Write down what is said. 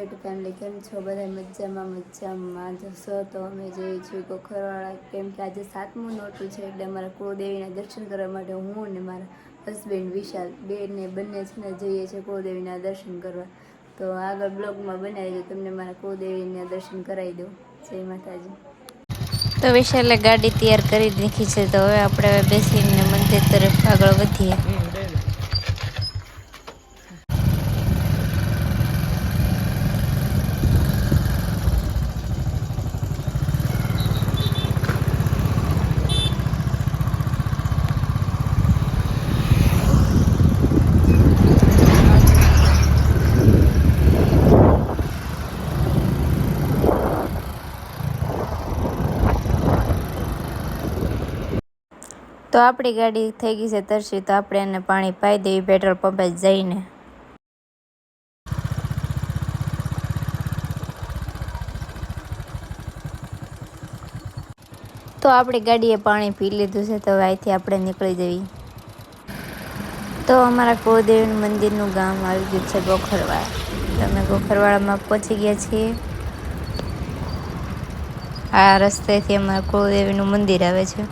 Family કેમ છો બધા? મજામાં જશો તો અમે જઈએ છીએ ગોખરવાળા, કેમ કે આજે 7મું નોરતું છે એટલે અમારા કુળદેવીના દર્શન કરવા માટે હું અને મારા હસબન્ડ વિશાલ બંને છે ને જઈએ છીએ કુળદેવીના દર્શન કરવા. તો આગળ બ્લોગમાં બનાવી દો, તમને મારા કુળદેવીના દર્શન કરાવી દઉં. જય માતાજી. તો વિશાલે ગાડી તૈયાર કરી નાખી છે, તો હવે આપણે બેસીને મંદિર તરફ આગળ વધીએ. તો આપણી ગાડી થઈ ગઈ છે તરસી, તો આપણે એને પાણી પાઈ દેવી પેટ્રોલ પંપે જઈને. તો આપણી ગાડીએ પાણી પી લીધું છે, તો અહીંથી આપણે નીકળી જવી. તો અમારા કુળદેવી મંદિરનું ગામ આવી ગયું છે ગોખરવાળા. તો અમે ગોખરવાળામાં પહોંચી ગયા છીએ. આ રસ્તેથી અમારા કુળદેવીનું મંદિર આવે છે.